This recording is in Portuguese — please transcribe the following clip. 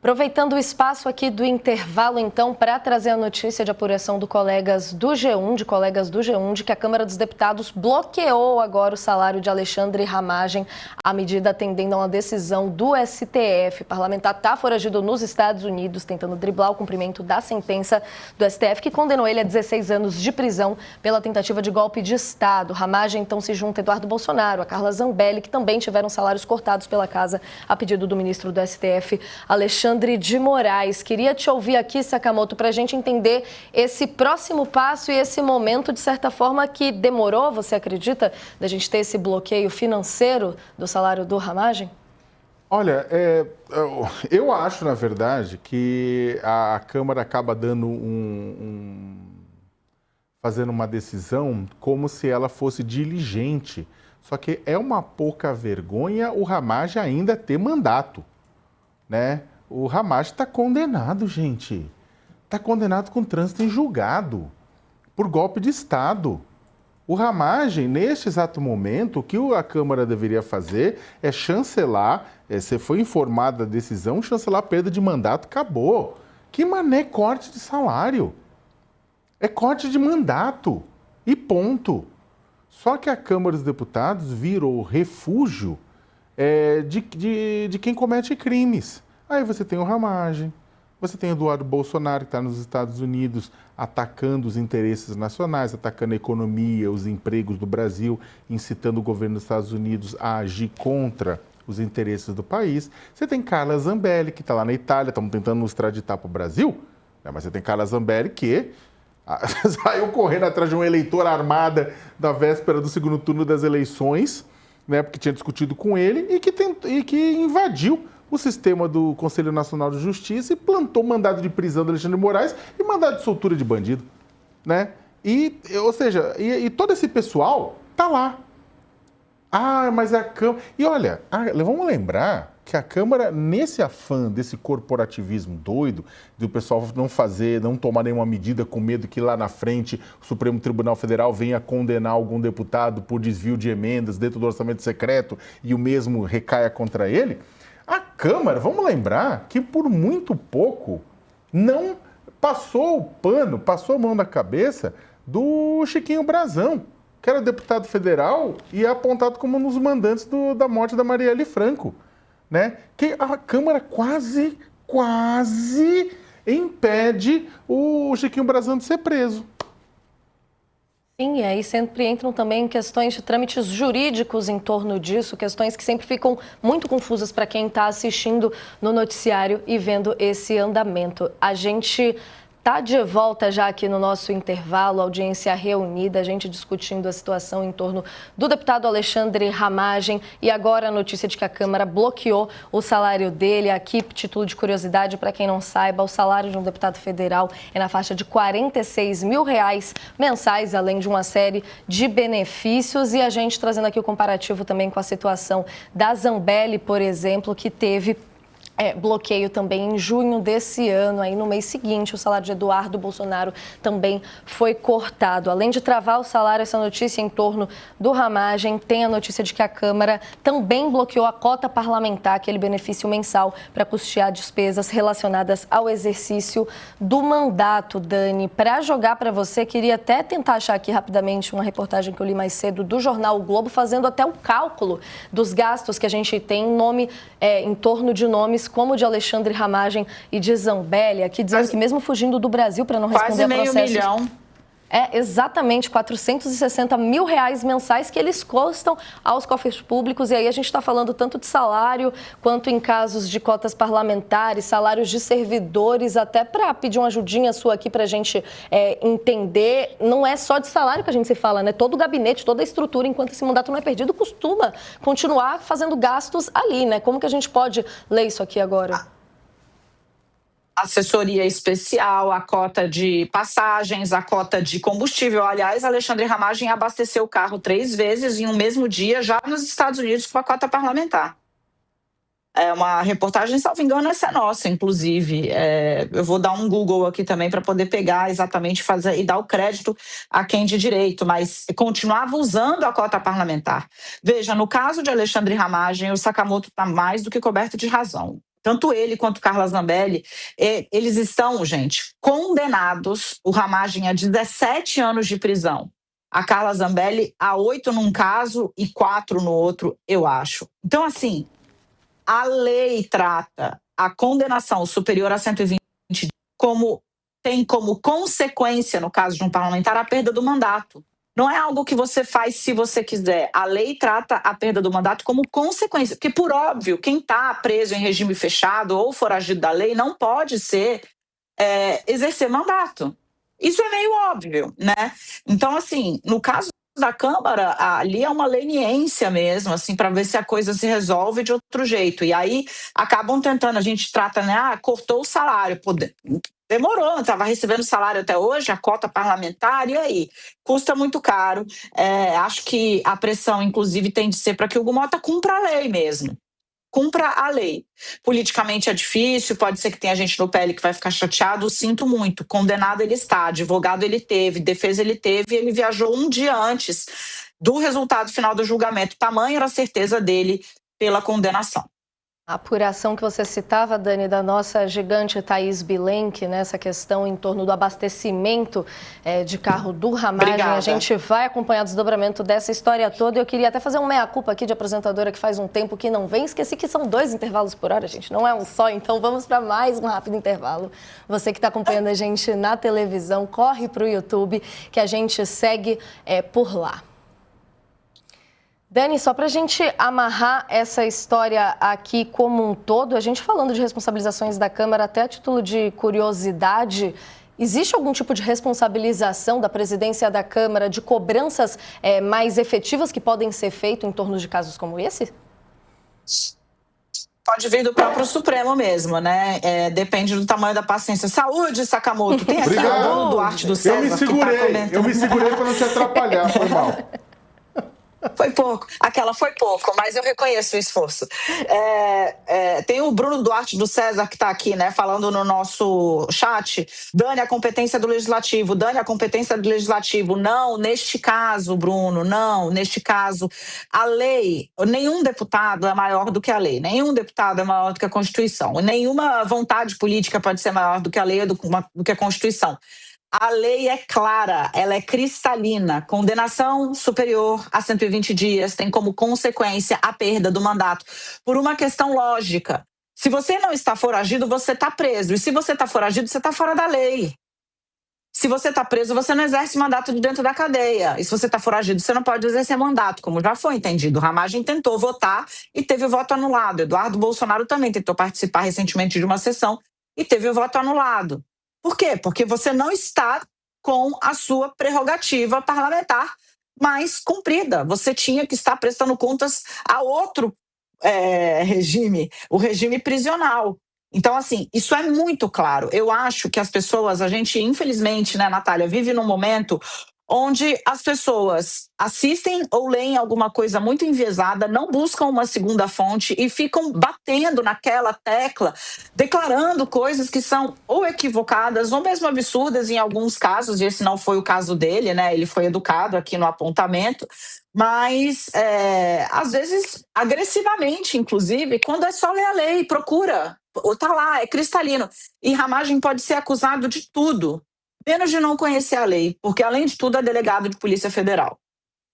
Aproveitando o espaço aqui do intervalo, então, para trazer a notícia de apuração de colegas do G1, de que a Câmara dos Deputados bloqueou agora o salário de Alexandre Ramagem, a medida atendendo a uma decisão do STF. O parlamentar está foragido nos Estados Unidos, tentando driblar o cumprimento da sentença do STF, que condenou ele a 16 anos de prisão pela tentativa de golpe de Estado. Ramagem, então, se junta a Eduardo Bolsonaro, a Carla Zambelli, que também tiveram salários cortados pela casa a pedido do ministro do STF, Alexandre de Moraes. Queria te ouvir aqui, Sakamoto, para a gente entender esse próximo passo e esse momento, de certa forma, que demorou, você acredita, da gente ter esse bloqueio financeiro do salário do Ramagem? Olha, eu acho, na verdade, que a Câmara acaba dando fazendo uma decisão como se ela fosse diligente. Só que é uma pouca vergonha o Ramagem ainda ter mandato, né? O Ramagem está condenado, gente. Está condenado com trânsito em julgado por golpe de Estado. O Ramagem, neste exato momento, o que a Câmara deveria fazer é chancelar, se foi informada da decisão, chancelar a perda de mandato, acabou. Que mané corte de salário? É corte de mandato e ponto. Só que a Câmara dos Deputados virou refúgio de quem comete crimes. Aí você tem o Ramagem, você tem o Eduardo Bolsonaro, que está nos Estados Unidos, atacando os interesses nacionais, atacando a economia, os empregos do Brasil, incitando o governo dos Estados Unidos a agir contra os interesses do país. Você tem Carla Zambelli, que está lá na Itália, estamos tentando nos extraditar para o Brasil, né? Mas você tem Carla Zambelli que saiu correndo atrás de uma eleitora armada da véspera do segundo turno das eleições, né? Porque tinha discutido com ele e que invadiu o sistema do Conselho Nacional de Justiça e plantou mandado de prisão do Alexandre de Moraes e mandado de soltura de bandido, né? Ou seja, todo esse pessoal tá lá. Ah, mas a Câmara... E olha, vamos lembrar que a Câmara, nesse afã desse corporativismo doido, do pessoal não tomar nenhuma medida com medo que lá na frente o Supremo Tribunal Federal venha condenar algum deputado por desvio de emendas dentro do orçamento secreto e o mesmo recaia contra ele, a Câmara, vamos lembrar que por muito pouco não passou o pano, passou a mão na cabeça do Chiquinho Brazão, que era deputado federal e é apontado como um dos mandantes da morte da Marielle Franco, né? Que a Câmara quase impede o Chiquinho Brazão de ser preso. Sim, e aí sempre entram também questões de trâmites jurídicos em torno disso, questões que sempre ficam muito confusas para quem está assistindo no noticiário e vendo esse andamento. A gente está de volta já aqui no nosso intervalo, audiência reunida, a gente discutindo a situação em torno do deputado Alexandre Ramagem e agora a notícia de que a Câmara bloqueou o salário dele. Aqui, título de curiosidade, para quem não saiba, o salário de um deputado federal é na faixa de R$46 mil mensais, além de uma série de benefícios. E a gente trazendo aqui o comparativo também com a situação da Zambelli, por exemplo, que teve bloqueio também em junho desse ano. Aí no mês seguinte, o salário de Eduardo Bolsonaro também foi cortado. Além de travar o salário, essa notícia em torno do Ramagem, tem a notícia de que a Câmara também bloqueou a cota parlamentar, aquele benefício mensal para custear despesas relacionadas ao exercício do mandato. Dani, para jogar para você, queria até tentar achar aqui rapidamente uma reportagem que eu li mais cedo do jornal O Globo, fazendo até o cálculo dos gastos que a gente tem em torno de nomes como o de Alexandre Ramagem e de Zambelli, aqui dizendo que mesmo fugindo do Brasil para não responder a processos... Quase meio milhão. Exatamente, R$460 mil mensais que eles custam aos cofres públicos. E aí a gente está falando tanto de salário, quanto em casos de cotas parlamentares, salários de servidores, até para pedir uma ajudinha sua aqui para a gente entender. Não é só de salário que a gente se fala, né? Todo o gabinete, toda a estrutura, enquanto esse mandato não é perdido, costuma continuar fazendo gastos ali, né? Como que a gente pode ler isso aqui agora? Assessoria especial, a cota de passagens, a cota de combustível. Aliás, Alexandre Ramagem abasteceu o carro 3 vezes em um mesmo dia, já nos Estados Unidos, com a cota parlamentar. É uma reportagem, salvo engano, essa é nossa, inclusive. Eu vou dar um Google aqui também para poder pegar exatamente e dar o crédito a quem de direito, mas continuava usando a cota parlamentar. Veja, no caso de Alexandre Ramagem, o Sakamoto está mais do que coberto de razão. tanto ele quanto Carla Zambelli, eles estão, gente, condenados, o Ramagem a 17 anos de prisão, a Carla Zambelli a 8 num caso e 4 no outro, eu acho. Então, assim, a lei trata a condenação superior a 120 como tem como consequência, no caso de um parlamentar, a perda do mandato. Não é algo que você faz se você quiser. A lei trata a perda do mandato como consequência. Porque, por óbvio, quem está preso em regime fechado ou foragido da lei não pode exercer mandato. Isso é meio óbvio, né? Então, assim, no caso da Câmara, ali é uma leniência mesmo, assim, para ver se a coisa se resolve de outro jeito. E aí acabam tentando, a gente trata, né? Cortou o salário. Demorou, estava recebendo salário até hoje, a cota parlamentar, e aí? Custa muito caro. Acho que a pressão, inclusive, tem de ser para que o Hugo Mota cumpra a lei mesmo. Cumpra a lei. Politicamente é difícil, pode ser que tenha gente no PL que vai ficar chateado, sinto muito. Condenado ele está, advogado ele teve, defesa ele teve, ele viajou um dia antes do resultado final do julgamento. Tamanha era a certeza dele pela condenação. A apuração que você citava, Dani, da nossa gigante Thaís Bilenque, nessa questão em torno do abastecimento de carro do Ramagem. Obrigada. A gente vai acompanhar o desdobramento dessa história toda. Eu queria até fazer um meia-culpa aqui de apresentadora que faz um tempo que não vem. Esqueci que são 2 intervalos por hora, gente, não é um só. Então vamos para mais um rápido intervalo. Você que está acompanhando a gente na televisão, corre para o YouTube que a gente segue por lá. Dani, só para a gente amarrar essa história aqui como um todo, a gente falando de responsabilizações da Câmara, até a título de curiosidade, existe algum tipo de responsabilização da presidência da Câmara, de cobranças mais efetivas que podem ser feitas em torno de casos como esse? Pode vir do próprio Supremo mesmo, né? Depende do tamanho da paciência. Saúde, Sakamoto. Tem aqui o Bruno Duarte do César. Eu me segurei para não te atrapalhar, foi mal. Foi pouco. Aquela foi pouco, mas eu reconheço o esforço. Tem o Bruno Duarte do César que está aqui, né, falando no nosso chat. Dani, a competência do Legislativo. Dani, a competência do Legislativo. Não, neste caso, Bruno, não. Neste caso, a lei, nenhum deputado é maior do que a lei. Nenhum deputado é maior do que a Constituição. Nenhuma vontade política pode ser maior do que a lei ou do que a Constituição. A lei é clara, ela é cristalina. Condenação superior a 120 dias tem como consequência a perda do mandato. Por uma questão lógica. Se você não está foragido, você está preso. E se você está foragido, você está fora da lei. Se você está preso, você não exerce mandato de dentro da cadeia. E se você está foragido, você não pode exercer mandato, como já foi entendido. O Ramagem tentou votar e teve o voto anulado. Eduardo Bolsonaro também tentou participar recentemente de uma sessão e teve o voto anulado. Por quê? Porque você não está com a sua prerrogativa parlamentar mais cumprida. Você tinha que estar prestando contas a outro regime, o regime prisional. Então, assim, isso é muito claro. Eu acho que as pessoas, a gente, infelizmente, né, Natália, vive num momento onde as pessoas assistem ou leem alguma coisa muito enviesada, não buscam uma segunda fonte e ficam batendo naquela tecla, declarando coisas que são ou equivocadas ou mesmo absurdas em alguns casos, e esse não foi o caso dele, né? Ele foi educado aqui no apontamento, mas às vezes agressivamente, inclusive, quando é só ler a lei, procura, tá lá, é cristalino. E Ramagem pode ser acusado de tudo, menos de não conhecer a lei, porque, além de tudo, é delegado de Polícia Federal.